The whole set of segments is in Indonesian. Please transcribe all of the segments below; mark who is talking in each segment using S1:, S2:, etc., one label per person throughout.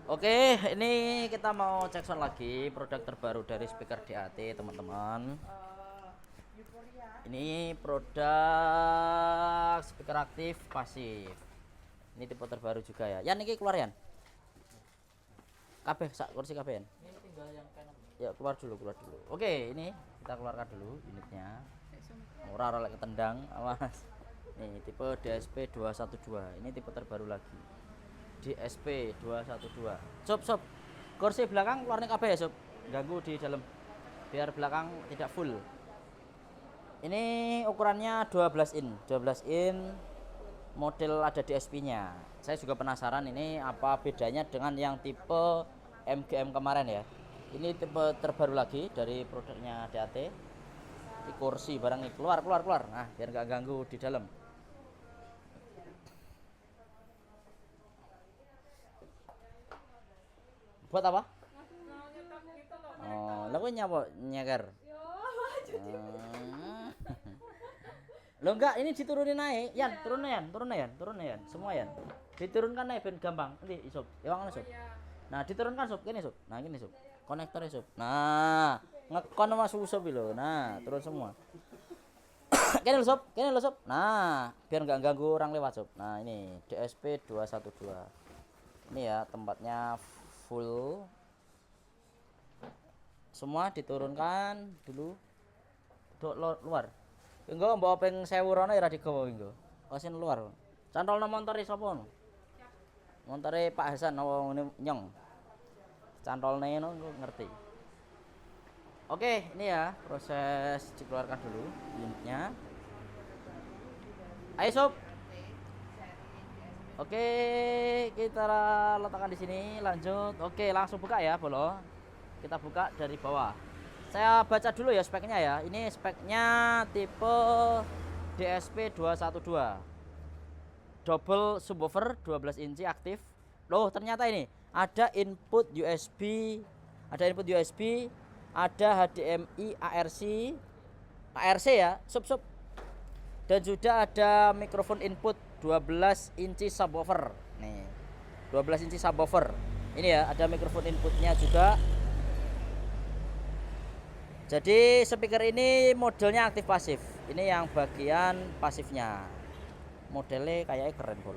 S1: Oke, ini kita mau cek sound lagi produk terbaru dari speaker DAT, teman-teman. Ini produk speaker aktif pasif. Ini tipe terbaru juga ya. Yan, ini keluar Yan. Kabeh sak kursi kabeh Yan. Ini tinggal yang kanan. Ya, keluar dulu, keluar dulu. Oke, ini kita keluarkan dulu unitnya. Murah oleh ketendang, awas. Nih, tipe DSP 212. Ini tipe terbaru lagi. DSP 212. Sob, kursi belakang keluarnya kabeh ya, sob. Ganggu di dalam. Biar belakang tidak full. Ini ukurannya 12 in. 12 in model ada DSP-nya. Saya juga penasaran ini apa bedanya dengan yang tipe MGM kemarin ya. Ini tipe terbaru lagi dari produknya DAT. Di kursi barang ini keluar. Nah, biar nggak ganggu di dalam. Buat apa? Oh, lo nyapa nyeker. Lo enggak, ini diturunin naik. Yan, turun Yan. Semua Yan. Diturunkan naik ben gampang. Nanti sob. Ewang sob. Nah, diturunkan sob, gini sob. Nah, gini sob. Konektornya sob. Nah, ngekon sama sob lho. Nah, turun semua. Kene lo sob. Nah, biar enggak ganggu orang lewat sob. Nah, ini DSP 212. Ini ya tempatnya full. Semua diturunkan dulu. Luar. Engko mbok ping 1000 rono ya ra digawa engko. Osin luar. Cantolno montore sapa no? Montore Pak Hasan ngene nyong. Cantolne ngono ngerti. Oke, ini ya proses dikeluarkan dulu unitnya. Ayo sob. Oke, kita letakkan di sini. Lanjut. Oke, langsung buka ya, Bolo. Kita buka dari bawah. Saya baca dulu ya speknya ya. Ini speknya tipe DSP 212. Double subwoofer 12 inci aktif. Loh, ternyata ini ada input USB, ada HDMI ARC ya, sub. Dan juga ada mikrofon input 12 inci subwoofer. Nih. 12 inci subwoofer. Ini ya, ada mikrofon inputnya juga. Jadi speaker ini modelnya aktif pasif. Ini yang bagian pasifnya. Modelnya kayaknya keren bol.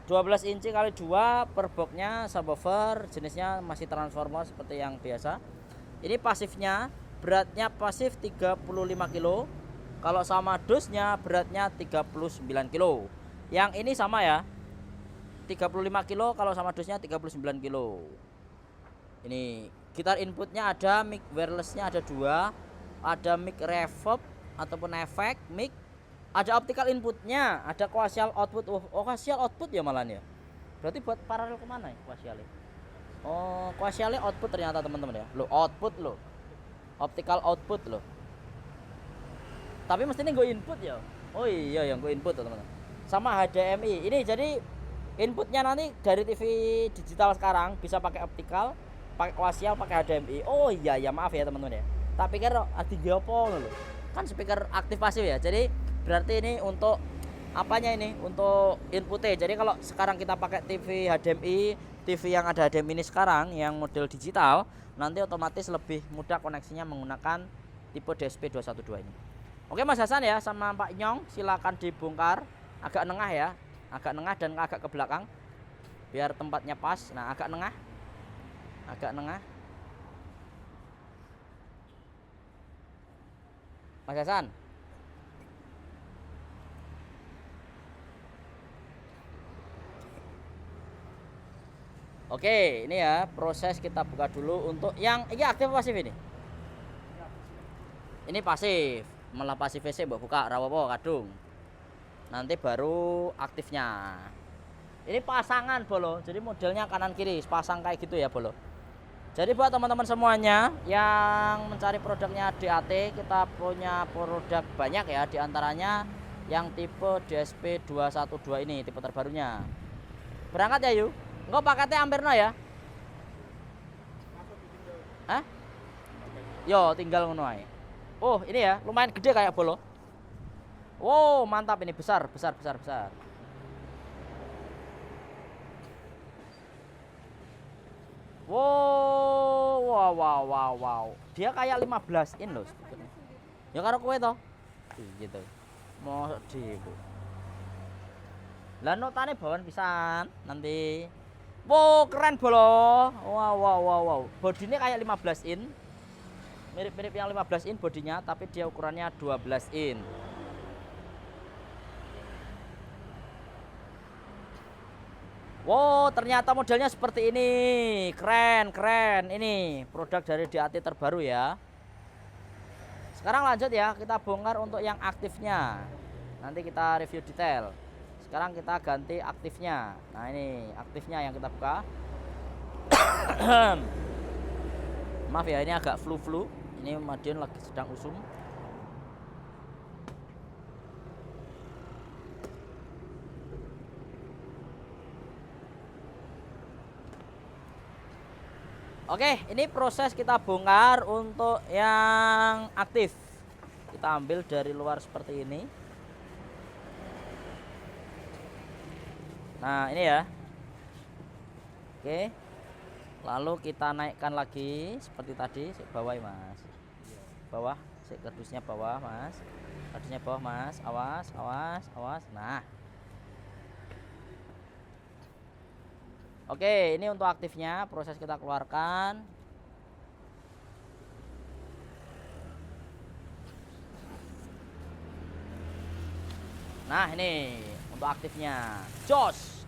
S1: 12 inci kali 2 per boxnya subwoofer, jenisnya masih transformer seperti yang biasa. Ini pasifnya, beratnya pasif 35 kilo. Kalau sama dusnya beratnya 39 kilo. Yang ini sama ya. 35 kilo kalau sama dusnya 39 kilo. Ini gitar inputnya ada, mic wirelessnya ada 2, ada mic reverb ataupun efek mic, ada optical inputnya, ada coaxial output. Coaxial output ya malah ya. Berarti buat paralel kemana ya coaxialnya? Oh, coaxialnya output ternyata teman-teman ya. Lo output lo, optical output lo. Tapi mestinya gue input ya. Oh iya yang gue input teman-teman. Sama HDMI. Ini jadi inputnya nanti dari TV digital sekarang bisa pakai optical, pakai coaxial, pakai HDMI. Oh iya ya, maaf ya teman-teman ya. Tak pikir tiga apa loh. Kan speaker aktif pasif ya. Jadi berarti ini untuk apanya ini? Untuk inputnya. Jadi kalau sekarang kita pakai TV HDMI, TV yang ada HDMI ini sekarang yang model digital, nanti otomatis lebih mudah koneksinya menggunakan tipe DSP 212 ini. Oke Mas Hasan ya sama Pak Nyong, silakan dibongkar agak nengah ya. Agak nengah dan agak ke belakang biar tempatnya pas. Nah, agak nengah. Mas Hasan. Oke, ini ya proses kita buka dulu untuk yang ini aktif pasif ini. Ini pasif, malah pasif VC mbak buka rawopo kadung. Nanti baru aktifnya. Ini pasangan bolo, jadi modelnya kanan kiri pasang kayak gitu ya bolo. Jadi buat teman-teman semuanya yang mencari produknya DAT, kita punya produk banyak ya, diantaranya yang tipe DSP 212 ini, tipe terbarunya. Berangkat ya yuk. Enggak paketnya Amperno ya? Hah? Yo, tinggal ngono ae. Oh, ini ya, lumayan gede kayak bolo. Wow, mantap ini besar. wow. Dia kayak 15 in loh speakernya. Ya karo kowe toh. Gitu. Mau di. Lah notane bawaan pisan nanti. Wow, keren bolo. Wow. Bodinya kayak 15 in. Mirip-mirip yang 15 in bodinya, tapi dia ukurannya 12 in. Wow, ternyata modelnya seperti ini. Keren. Ini produk dari DAT terbaru ya. Sekarang lanjut ya, kita bongkar untuk yang aktifnya. Nanti kita review detail. Sekarang kita ganti aktifnya. Nah, ini aktifnya yang kita buka. Maaf ya, ini agak flu. Ini Madiun lagi sedang usum. Oke, ini proses kita bongkar untuk yang aktif. Kita ambil dari luar seperti ini. Nah, ini ya. Oke. Lalu kita naikkan lagi seperti tadi, bawah ya, Mas. Bawah, kardusnya bawah, Mas. Kardusnya bawah, Mas. Awas. Nah. Oke, ini untuk aktifnya, proses kita keluarkan. Nah, ini untuk aktifnya. Jos.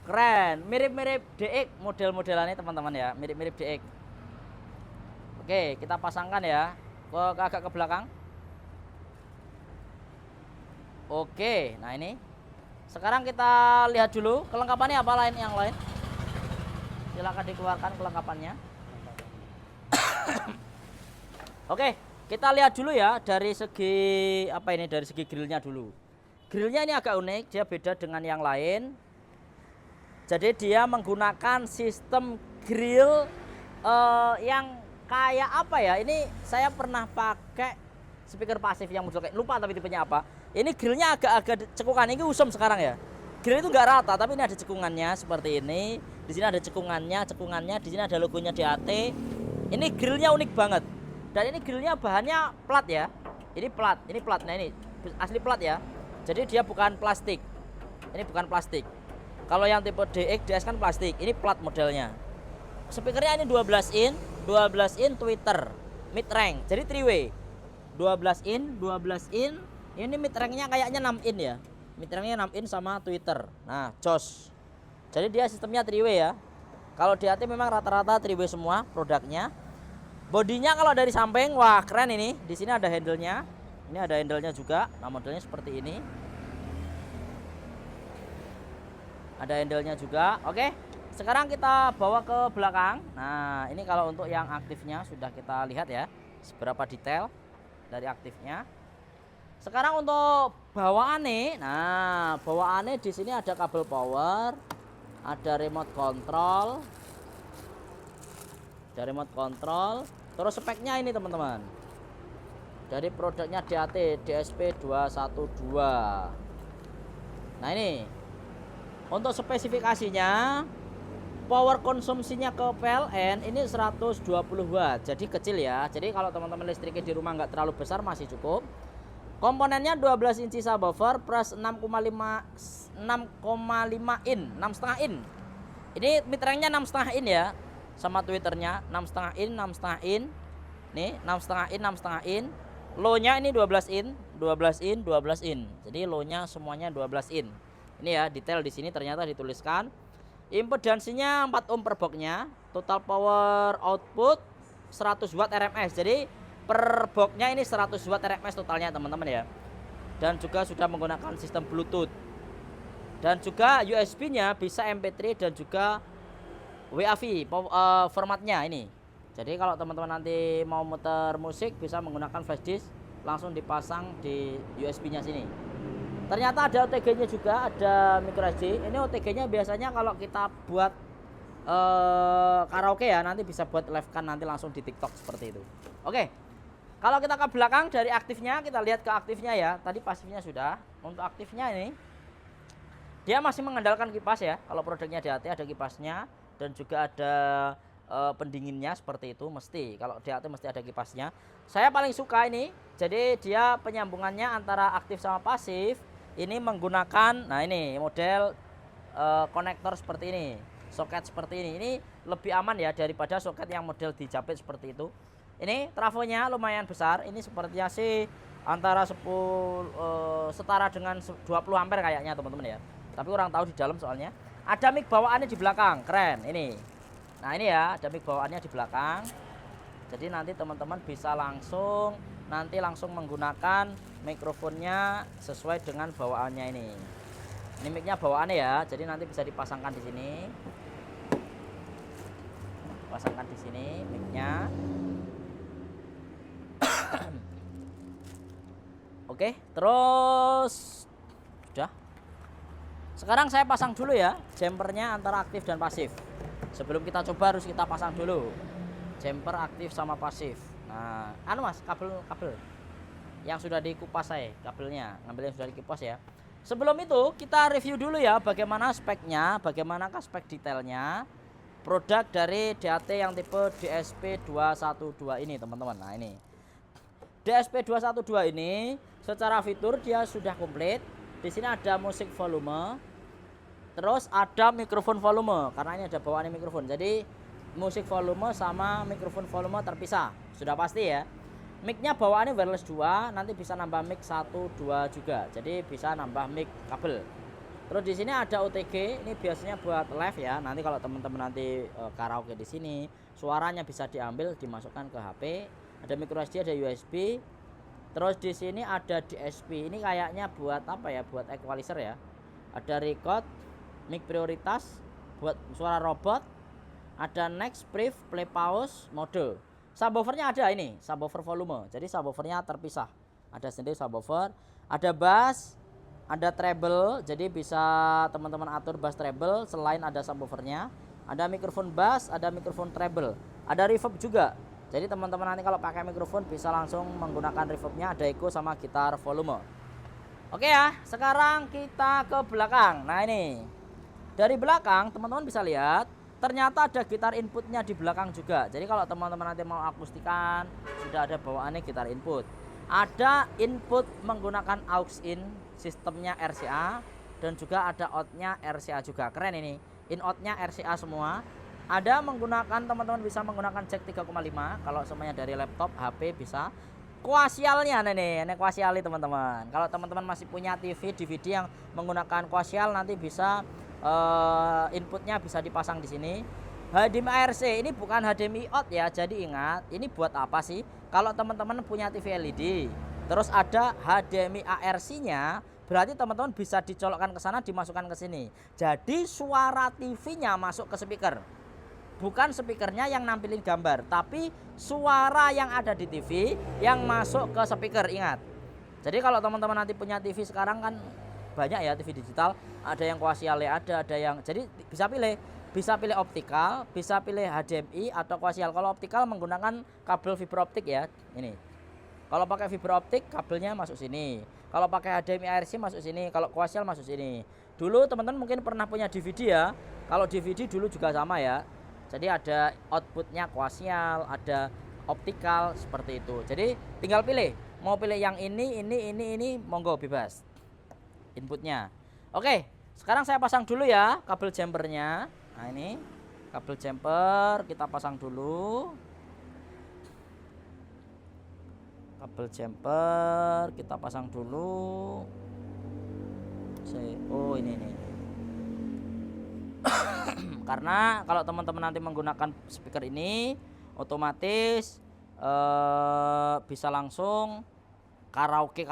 S1: Keren, mirip-mirip DX model-modelannya teman-teman ya, mirip-mirip DX. Oke, kita pasangkan ya, agak ke belakang. Oke, nah ini. Sekarang kita lihat dulu kelengkapannya apa yang lain. Silakan dikeluarkan kelengkapannya. Oke, kita lihat dulu ya dari segi apa ini, dari segi grillnya dulu. Grillnya ini agak unik, dia beda dengan yang lain. Jadi dia menggunakan sistem grill yang kayak apa ya? Ini saya pernah pakai speaker pasif yang muncul kayak lupa tapi tipenya apa. Ini grillnya agak cekungan. Ini usum sekarang ya. Grill itu nggak rata tapi ini ada cekungannya seperti ini. Di sini ada cekungannya. Di sini ada logonya DAT. Ini grillnya unik banget. Dan ini grillnya bahannya plat ya. Ini plat. Nah ini asli plat ya. Jadi dia bukan plastik. Ini bukan plastik. Kalau yang tipe DX, DS kan plastik. Ini plat modelnya. Speakernya ini 12 in tweeter mid range. Jadi 3-way. 12 in. Ini mid range-nya kayaknya 6 in ya. Mid range-nya 6 in sama tweeter. Nah, jos. Jadi dia sistemnya 3-way ya. Kalau di DAT memang rata-rata 3-way semua produknya. Bodinya kalau dari samping, wah keren ini. Di sini ada handle-nya. Ini ada handle-nya juga. Nah, modelnya seperti ini. Ada handle-nya juga. Oke. Sekarang kita bawa ke belakang. Nah, ini kalau untuk yang aktifnya sudah kita lihat ya, seberapa detail dari aktifnya. Sekarang untuk bawaannya. Nah, bawaannya di sini ada kabel power, ada remote control. Ada remote control. Terus speknya ini teman-teman. Dari produknya DAT DSP212. Nah, ini untuk spesifikasinya, power konsumsinya ke PLN ini 120 watt. Jadi kecil ya. Jadi kalau teman-teman listriknya di rumah nggak terlalu besar masih cukup. Komponennya 12 inci subwoofer plus 6,5 in, 6,5 in. Ini mid range-nya 6,5 in ya. Sama tweeternya 6,5 in. Nih, 6,5 in. Low-nya ini 12 in. Jadi low-nya semuanya 12 in. Ini ya, detail di sini ternyata dituliskan. Impedansinya 4 ohm per boxnya. Total power output 100 watt RMS. Jadi per boxnya ini 100 watt RMS totalnya teman-teman ya. Dan juga sudah menggunakan sistem Bluetooth. Dan juga USB-nya bisa MP3 dan juga WAV formatnya ini. Jadi kalau teman-teman nanti mau muter musik bisa menggunakan flash disk, langsung dipasang di USB-nya sini. Ternyata ada OTG-nya juga, ada micro SD. Ini OTG-nya biasanya kalau kita buat karaoke ya, nanti bisa buat live kan nanti langsung di TikTok seperti itu. Oke. Kalau kita ke belakang dari aktifnya, kita lihat ke aktifnya ya. Tadi pasifnya sudah. Untuk aktifnya ini dia masih mengandalkan kipas ya. Kalau produknya DAT ada kipasnya dan juga ada pendinginnya seperti itu, mesti kalau DAT mesti ada kipasnya. Saya paling suka ini, jadi dia penyambungannya antara aktif sama pasif ini menggunakan, nah ini model konektor seperti ini, soket seperti ini lebih aman ya daripada soket yang model dijepit seperti itu. Ini trafonya lumayan besar, ini sepertinya sih antara 10 setara dengan 20 ampere kayaknya teman-teman ya, tapi kurang tahu di dalam soalnya. Ada mic bawaannya di belakang, keren ini. Nah ini ya, ada mic bawaannya di belakang, jadi nanti teman-teman bisa langsung menggunakan mikrofonnya sesuai dengan bawaannya ini. Ini micnya bawaannya ya, jadi nanti bisa dipasangkan di sini, pasangkan di sini micnya. Oke, terus sudah. Sekarang saya pasang dulu ya jumpernya antara aktif dan pasif. Sebelum kita coba harus kita pasang dulu jumper aktif sama pasif. Nah, mas, kabel yang sudah dikupas saya, kabelnya ngambil yang sudah dikupas ya. Sebelum itu kita review dulu ya bagaimana speknya, bagaimanakah spek detailnya produk dari DAT yang tipe DSP212 ini teman-teman. Nah ini DSP212 ini secara fitur dia sudah komplit. Di sini ada musik volume, terus ada mikrofon volume karena ini ada bawaannya mikrofon. Jadi musik volume sama mikrofon volume terpisah, sudah pasti ya. Micnya bawaannya wireless 2, nanti bisa nambah mic 1, 2 juga. Jadi bisa nambah mic kabel. Terus di sini ada OTG, ini biasanya buat live ya. Nanti kalau teman-teman nanti karaoke di sini, suaranya bisa diambil, dimasukkan ke HP. Ada micro SD, ada USB. Terus di sini ada DSP. Ini kayaknya buat apa ya? Buat equalizer ya. Ada record, mic prioritas, buat suara robot. Ada next, brief, play, pause, mode. Subwoofernya ada ini, subwoofer volume. Jadi subwoofernya terpisah. Ada sendiri subwoofer, ada bass, ada treble. Jadi bisa teman-teman atur bass treble selain ada subwoofernya. Ada mikrofon bass, ada mikrofon treble. Ada reverb juga. Jadi teman-teman nanti kalau pakai mikrofon bisa langsung menggunakan reverbnya, ada echo sama gitar volume. Oke ya, sekarang kita ke belakang. Nah ini, dari belakang teman-teman bisa lihat ternyata ada gitar inputnya di belakang juga. Jadi kalau teman-teman nanti mau akustikan, sudah ada bawaannya gitar input. Ada input menggunakan aux in, sistemnya RCA, dan juga ada outnya RCA juga. Keren ini, in outnya RCA semua. Ada menggunakan, teman-teman bisa menggunakan jack 3,5 kalau semuanya dari laptop, HP bisa. Koaksialnya ini koaksial teman-teman. Kalau teman-teman masih punya TV, DVD yang menggunakan koaksial, nanti bisa inputnya bisa dipasang di sini. HDMI ARC ini bukan HDMI out ya, jadi ingat ini buat apa sih? Kalau teman-teman punya TV LED, terus ada HDMI ARC-nya, berarti teman-teman bisa dicolokkan ke sana, dimasukkan ke sini. Jadi suara TV-nya masuk ke speaker. Bukan speakernya yang nampilin gambar, tapi suara yang ada di TV yang masuk ke speaker. Ingat. Jadi kalau teman-teman nanti punya TV sekarang kan banyak ya TV digital, ada yang koaksial, ada yang, jadi bisa pilih optikal, bisa pilih HDMI atau koaksial. Kalau optikal menggunakan kabel fiber optik ya, ini. Kalau pakai fiber optik kabelnya masuk sini. Kalau pakai HDMI ARC masuk sini. Kalau koaksial masuk sini. Dulu teman-teman mungkin pernah punya DVD ya. Kalau DVD dulu juga sama ya. Jadi ada outputnya koaksial, ada optikal seperti itu. Jadi tinggal pilih. Mau pilih yang ini, monggo bebas inputnya. Oke, sekarang saya pasang dulu ya kabel jumpernya. Nah ini kabel jumper kita pasang dulu. Kabel jumper kita pasang dulu. Oh ini. Karena kalau teman-teman nanti menggunakan speaker ini, otomatis bisa langsung karaoke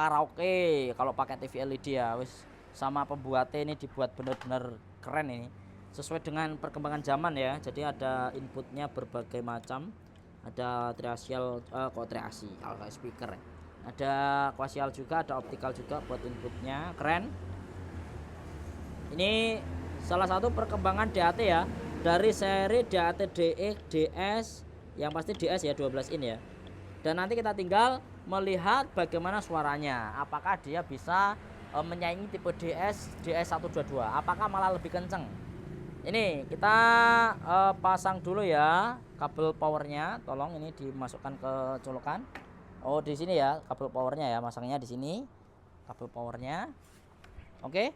S1: kalau pakai TV LED ya. Wis, sama pembuatnya ini dibuat benar-benar keren ini, sesuai dengan perkembangan zaman ya. Jadi ada inputnya berbagai macam, ada triasial triasi kalau speaker ya. Ada koaksial juga, ada optikal juga buat inputnya, keren. Ini salah satu perkembangan DAT ya, dari seri DAT DE, DS, yang pasti DS ya 12 in ya. Dan nanti kita tinggal melihat bagaimana suaranya, apakah dia bisa menyaingi tipe DS122, apakah malah lebih kenceng. Ini kita pasang dulu ya kabel powernya tolong ini dimasukkan ke colokan. Oh di sini ya kabel powernya ya, masangnya di sini kabel powernya. Oke,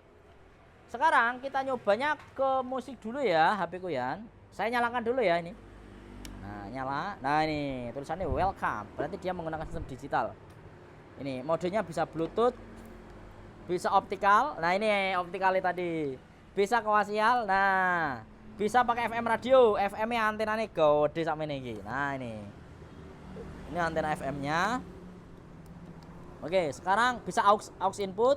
S1: sekarang kita nyobanya ke musik dulu ya HP ku ya. Saya nyalakan dulu ya ini. Nah nyala, nah ini tulisannya welcome, berarti dia menggunakan sistem digital. Ini modenya bisa Bluetooth, bisa optikal. Nah ini optikalnya tadi, bisa koaksial. Nah bisa pakai FM radio, FM nya antenanya gede sama ini. Nah ini antena FM nya. Oke, sekarang bisa aux input,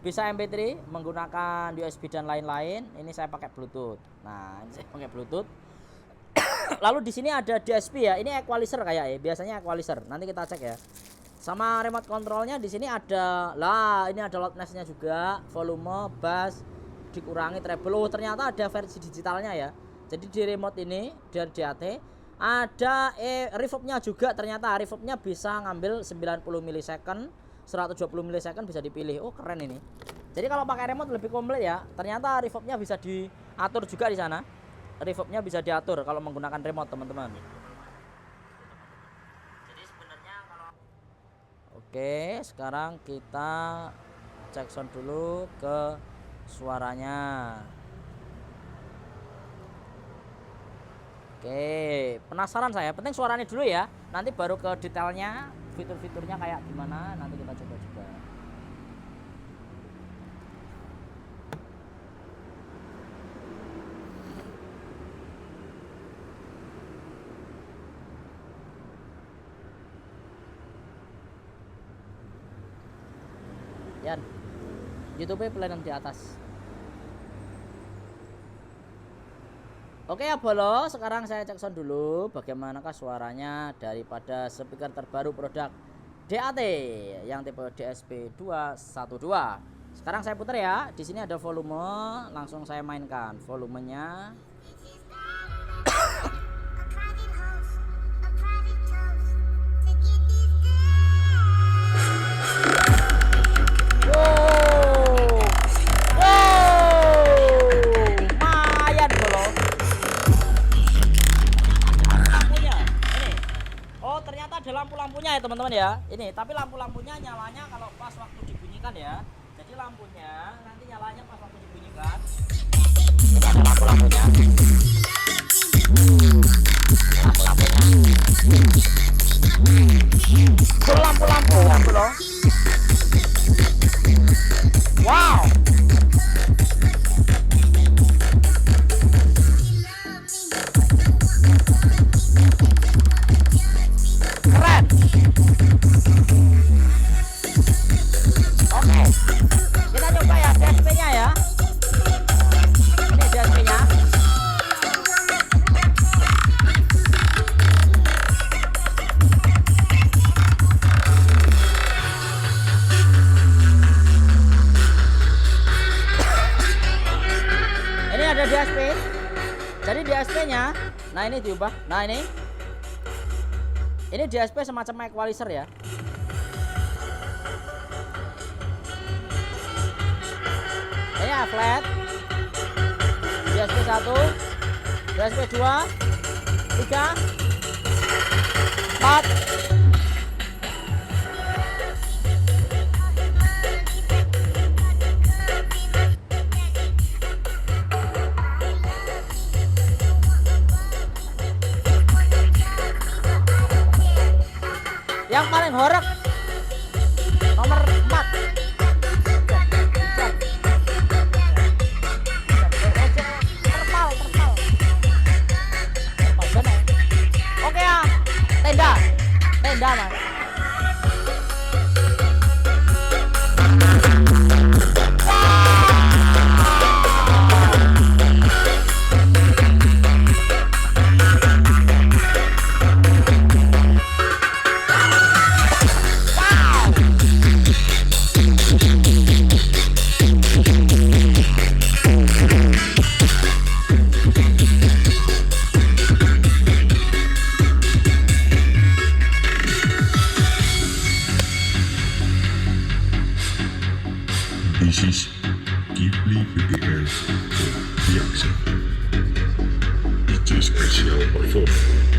S1: bisa MP3 menggunakan USB dan lain-lain. Ini saya pakai Bluetooth. Nah ini saya pakai Bluetooth. Lalu di sini ada DSP ya, ini equalizer kayak ya, biasanya equalizer. Nanti kita cek ya. Sama remote controlnya di sini ada, lah ini ada loudnessnya juga, volume, bass, dikurangi treble. Oh ternyata ada versi digitalnya ya. Jadi di remote ini dari DAT ada reverbnya juga. Ternyata reverbnya bisa ngambil 90 millisecond, 120 millisecond bisa dipilih. Oh keren ini. Jadi kalau pakai remote lebih komplit ya. Ternyata reverbnya bisa diatur juga di sana. Reverbnya bisa diatur kalau menggunakan remote teman-teman. Jadi sebenarnya kalau oke, sekarang kita cek sound dulu ke suaranya. Oke, penasaran saya. Penting suaranya dulu ya. Nanti baru ke detailnya, fitur-fiturnya kayak gimana. Nanti kita coba juga. Yan, YouTube pelayanan di atas. Oke ya bolo, sekarang saya cek sound dulu bagaimanakah suaranya daripada speaker terbaru produk DAT yang tipe DSP 212. Sekarang saya putar ya. Di sini ada volume, langsung saya mainkan volumenya. Ada lampu-lampunya ya teman-teman ya. Ini tapi lampu-lampunya nyalanya kalau pas waktu dibunyikan ya. Jadi lampunya nanti nyalanya pas waktu dibunyikan. Ini ada lampu-lampunya. Lampu-lampu loh. Wow. DSP. Jadi DSP-nya, nah ini diubah. Nah ini DSP semacam equalizer ya. Ini ya flat. DSP 1, DSP 2, 3, 4. Yang paling horek nomor 4. Terpal. Oke ya, tenda mas.
S2: This is Ghibli VDR for Reaction. DJ Special Perform.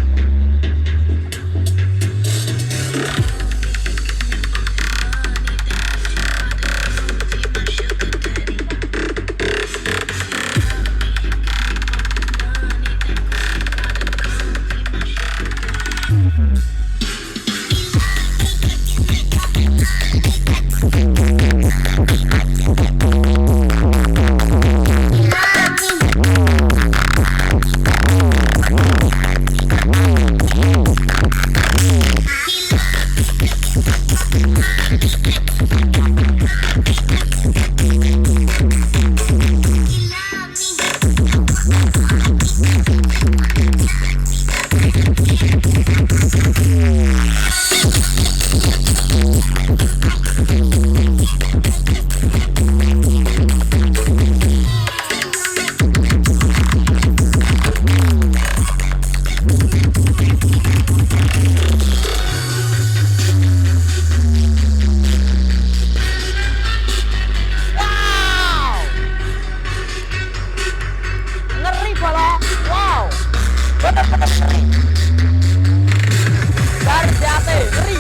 S1: Dari DAT, ngeri.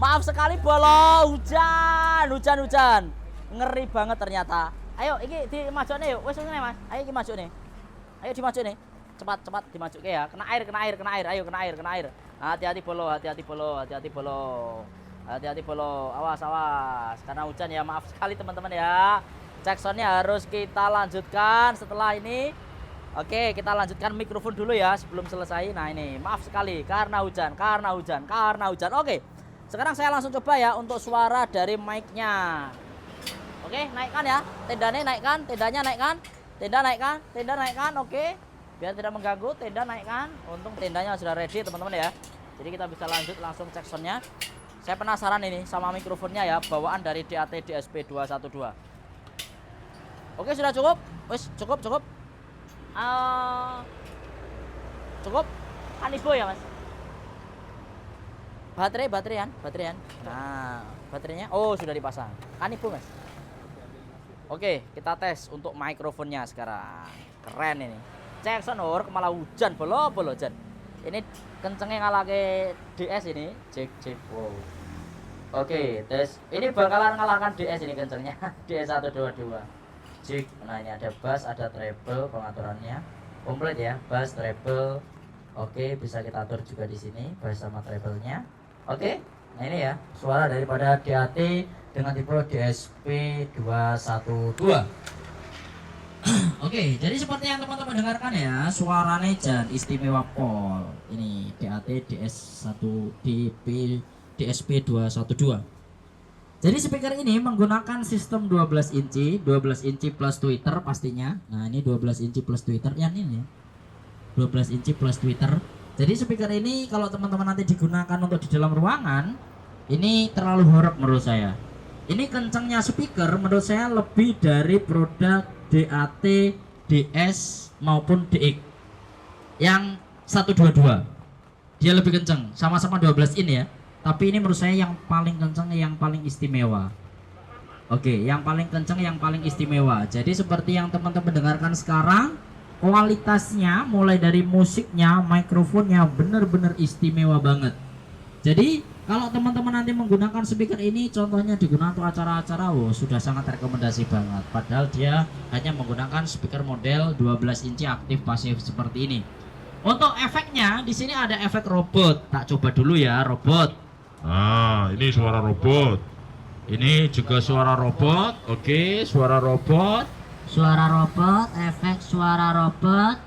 S1: Maaf sekali bolo, hujan. Ngeri banget ternyata. Ayo iki dimajokne yuk. Wis ngene Mas. Ayo iki majokne. Ayo dimajokne. Cepat dimajukke ya. Kena air. Ayo kena air. Hati-hati bolo. Hati-hati bolo. Awas. Karena hujan ya, maaf sekali teman-teman ya. Cek soundnya harus kita lanjutkan setelah ini. Oke, kita lanjutkan mikrofon dulu ya sebelum selesai. Nah ini, maaf sekali karena hujan. Oke, sekarang saya langsung coba ya untuk suara dari mic-nya. Oke, naikkan ya, tendanya naikkan, tenda naikkan. Oke, biar tidak mengganggu, tenda naikkan. Untung tendanya sudah ready teman-teman ya. Jadi kita bisa lanjut langsung cek soundnya. Saya penasaran ini sama mikrofonnya ya, bawaan dari DAT DSP 212. Oke, sudah cukup? Wes, cukup. Cukup? Anibo ya Mas? Baterai. Nah, baterainya sudah dipasang. Anibo Mas. Oke, kita tes untuk mikrofonnya sekarang. Keren ini. Cek sonor malah hujan bolo hujan. Ini kencengnya ngalahke DS ini. Cek. Wow. Oke, tes. Ini bakalan ngalahkan DS ini kencengnya. DS 122. Cek. Nah, ini ada bass, ada treble pengaturannya. Komplit ya, bass, treble. Oke, bisa kita atur juga di sini bass sama treble-nya. Oke. Nah, ini ya, suara daripada DAT dengan tipe DSP 212. Oke, jadi seperti yang teman-teman dengarkan ya, suaranya Jan istimewa pol. Ini DAT DS1 DSP 212. Jadi speaker ini menggunakan sistem 12 inci plus tweeter pastinya. Nah, ini 12 inci plus tweeter yang ini ya. 12 inci plus tweeter. Jadi speaker ini kalau teman-teman nanti digunakan untuk di dalam ruangan, ini terlalu horok menurut saya. Ini kencangnya speaker menurut saya lebih dari produk DAT, DS maupun DX yang 122. Dia lebih kencang, sama-sama 12 in ya. Tapi ini menurut saya yang paling kencang, yang paling istimewa. Oke, yang paling kencang, yang paling istimewa. Jadi seperti yang teman-teman dengarkan sekarang, kualitasnya mulai dari musiknya, mikrofonnya benar-benar istimewa banget. Jadi kalau teman-teman nanti menggunakan speaker ini, contohnya digunakan untuk acara-acara, sudah sangat rekomendasi banget. Padahal dia hanya menggunakan speaker model 12 inci aktif pasif seperti ini. Untuk efeknya, di sini ada efek robot. Tak coba dulu ya, robot.
S2: Nah, ini suara robot.
S1: Ini juga suara robot. Oke, suara robot.
S3: Suara robot, efek suara robot,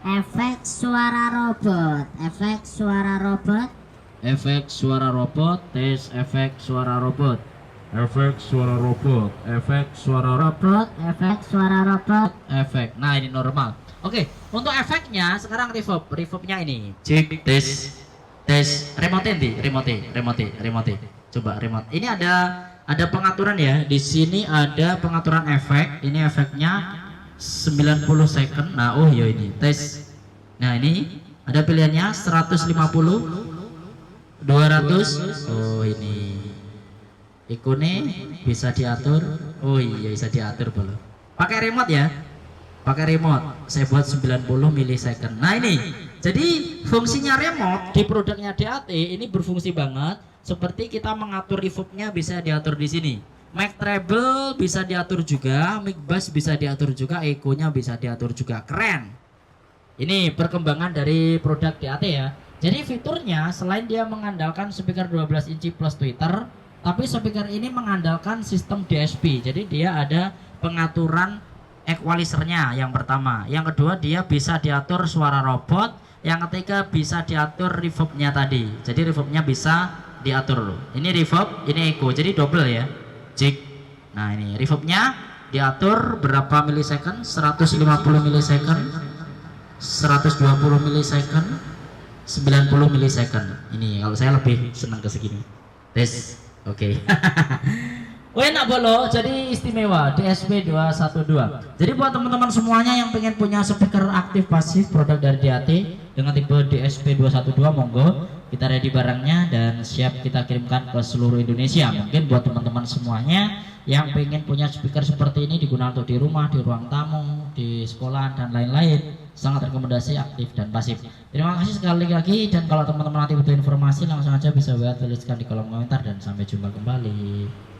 S3: efek suara robot, efek suara robot,
S1: Efek suara robot, tes efek suara robot.
S2: Efek suara robot.
S1: Efek suara
S3: robot, efek suara robot,
S1: efek. Nah, ini normal. Oke, untuk efeknya sekarang reverbnya ini. Cek, tes remote. Coba remote. Ini ada pengaturan ya. Di sini ada pengaturan efek. Ini efeknya 90 second. Nah, ya ini tes. Nah, ini ada pilihannya 150, 200. Oh, ini ikonnya bisa diatur. Oh iya, bisa diatur boleh. Pakai remote ya. pakai remote. Saya buat 90 milisecond. Nah ini, jadi fungsinya remote di produknya DAT ini berfungsi banget. Seperti kita mengatur reverbnya bisa diatur di sini. Mic treble bisa diatur juga, mic bass bisa diatur juga, echo-nya bisa diatur juga. Keren. Ini perkembangan dari produk DAT ya. Jadi fiturnya selain dia mengandalkan speaker 12 inci plus tweeter, tapi speaker ini mengandalkan sistem DSP. Jadi dia ada pengaturan equalizernya yang pertama. Yang kedua dia bisa diatur suara robot. Yang ketiga bisa diatur reverbnya tadi. Jadi reverbnya bisa diatur. Ini reverb, ini echo. Jadi double ya. Jig. Nah ini reverbnya diatur berapa milisecond? 150 milisecond, 120 milisecond, 90 milisecond. Ini kalau saya lebih senang ke segini. Tes. Oke. Wah enak bolo, jadi istimewa DSP 212. Jadi buat teman-teman semuanya yang pengen punya speaker aktif pasif produk dari DAT dengan tipe DSP 212, monggo kita ready barangnya dan siap kita kirimkan ke seluruh Indonesia. Mungkin buat teman-teman semuanya yang pengen punya speaker seperti ini digunakan untuk di rumah, di ruang tamu, di sekolah dan lain-lain, sangat rekomendasi aktif dan pasif. Terima kasih sekali lagi, dan kalau teman-teman nanti butuh informasi langsung aja bisa WA tuliskan di kolom komentar, dan sampai jumpa kembali.